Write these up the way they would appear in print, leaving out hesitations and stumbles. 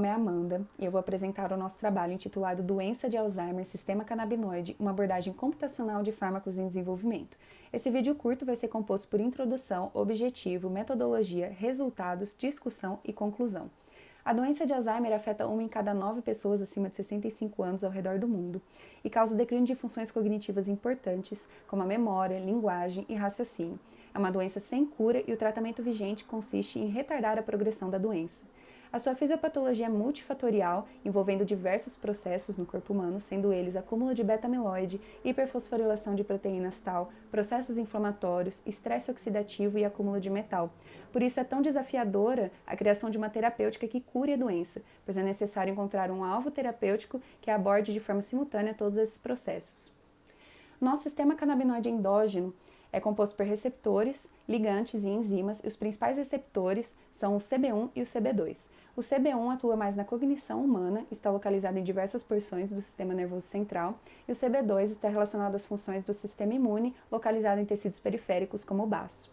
nome é Amanda e eu vou apresentar o nosso trabalho intitulado Doença de Alzheimer, Sistema Canabinoide, uma abordagem computacional de fármacos em desenvolvimento. Esse vídeo curto vai ser composto por introdução, objetivo, metodologia, resultados, discussão e conclusão. A doença de Alzheimer afeta 1 em cada 9 pessoas acima de 65 anos ao redor do mundo e causa o declínio de funções cognitivas importantes, como a memória, linguagem e raciocínio. É uma doença sem cura e o tratamento vigente consiste em retardar a progressão da doença. A sua fisiopatologia é multifatorial, envolvendo diversos processos no corpo humano, sendo eles acúmulo de beta-amiloide, hiperfosforilação de proteínas tal, processos inflamatórios, estresse oxidativo e acúmulo de metal. Por isso é tão desafiadora a criação de uma terapêutica que cure a doença, pois é necessário encontrar um alvo terapêutico que aborde de forma simultânea todos esses processos. Nosso sistema canabinoide endógeno é composto por receptores, ligantes e enzimas, e os principais receptores são o CB1 e o CB2. O CB1 atua mais na cognição humana, está localizado em diversas porções do sistema nervoso central, e o CB2 está relacionado às funções do sistema imune, localizado em tecidos periféricos, como o baço.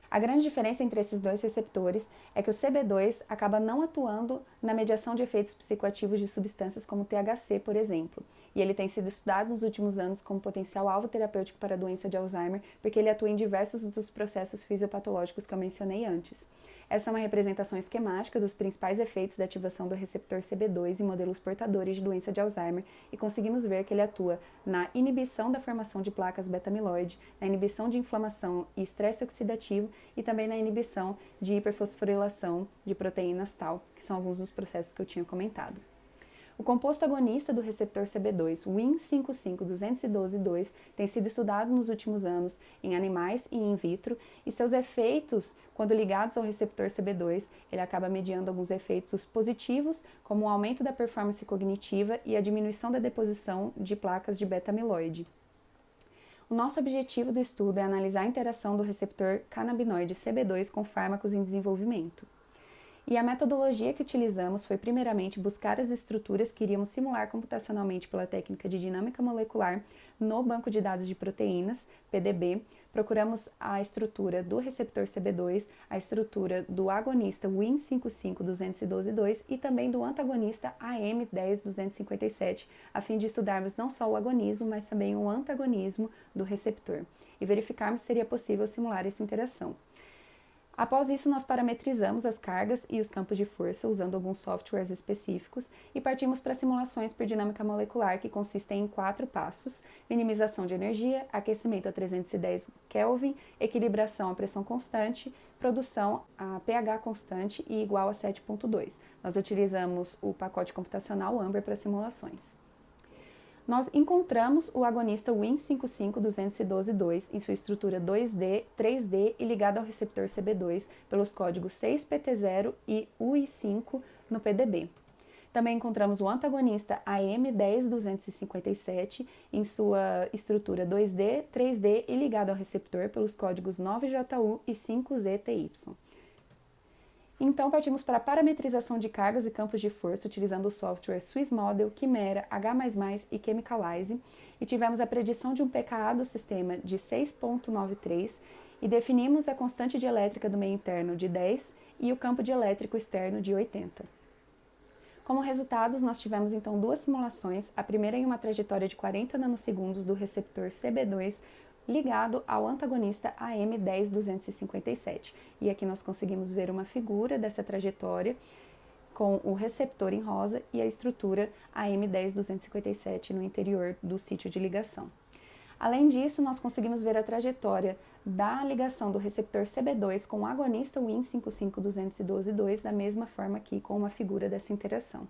A grande diferença entre esses dois receptores é que o CB2 acaba não atuando na mediação de efeitos psicoativos de substâncias como o THC, por exemplo, e ele tem sido estudado nos últimos anos como potencial alvo terapêutico para a doença de Alzheimer, porque ele atua em diversos dos processos fisiopatológicos que eu mencionei antes. Essa é uma representação esquemática dos principais efeitos da ativação do receptor CB2 em modelos portadores de doença de Alzheimer e conseguimos ver que ele atua na inibição da formação de placas beta-amiloide, na inibição de inflamação e estresse oxidativo e também na inibição de hiperfosforilação de proteínas tal, que são alguns dos processos que eu tinha comentado. O composto agonista do receptor CB2, Win55212-2, tem sido estudado nos últimos anos em animais e in vitro, e seus efeitos, quando ligados ao receptor CB2, ele acaba mediando alguns efeitos positivos, como o aumento da performance cognitiva e a diminuição da deposição de placas de beta-amiloide. O nosso objetivo do estudo é analisar a interação do receptor canabinoide CB2 com fármacos em desenvolvimento. E a metodologia que utilizamos foi primeiramente buscar as estruturas que iríamos simular computacionalmente pela técnica de dinâmica molecular no banco de dados de proteínas, PDB. Procuramos a estrutura do receptor CB2, a estrutura do agonista Win55212-2 e também do antagonista AM10257, a fim de estudarmos não só o agonismo, mas também o antagonismo do receptor e verificarmos se seria possível simular essa interação. Após isso, nós parametrizamos as cargas e os campos de força usando alguns softwares específicos e partimos para simulações por dinâmica molecular que consistem em 4 passos: minimização de energia, aquecimento a 310 Kelvin, equilibração a pressão constante, produção a pH constante e igual a 7.2. Nós utilizamos o pacote computacional Amber para simulações. Nós encontramos o agonista Win55212-2 em sua estrutura 2D, 3D e ligado ao receptor CB2 pelos códigos 6PT0 e UI5 no PDB. Também encontramos o antagonista AM10257 em sua estrutura 2D, 3D e ligado ao receptor pelos códigos 9JU e 5ZTY. Então, partimos para a parametrização de cargas e campos de força utilizando o software Swiss Model, Chimera, H++ e Chemicalize, e tivemos a predição de um pKa do sistema de 6.93 e definimos a constante dielétrica do meio interno de 10 e o campo dielétrico externo de 80. Como resultados, nós tivemos então 2 simulações, a primeira em uma trajetória de 40 nanosegundos do receptor CB2 ligado ao antagonista AM10257. E aqui nós conseguimos ver uma figura dessa trajetória com o receptor em rosa e a estrutura AM10257 no interior do sítio de ligação. Além disso, nós conseguimos ver a trajetória da ligação do receptor CB2 com o agonista Win55212-2 da mesma forma aqui com uma figura dessa interação.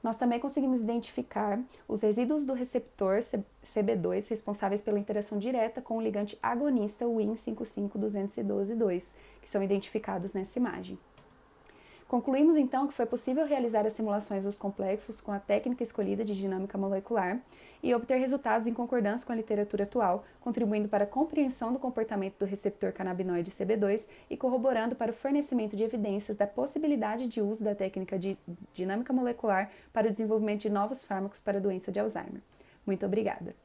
Nós também conseguimos identificar os resíduos do receptor CB2 responsáveis pela interação direta com o ligante agonista Win55212-2, que são identificados nessa imagem. Concluímos então que foi possível realizar as simulações dos complexos com a técnica escolhida de dinâmica molecular e obter resultados em concordância com a literatura atual, contribuindo para a compreensão do comportamento do receptor canabinoide CB2 e corroborando para o fornecimento de evidências da possibilidade de uso da técnica de dinâmica molecular para o desenvolvimento de novos fármacos para a doença de Alzheimer. Muito obrigada!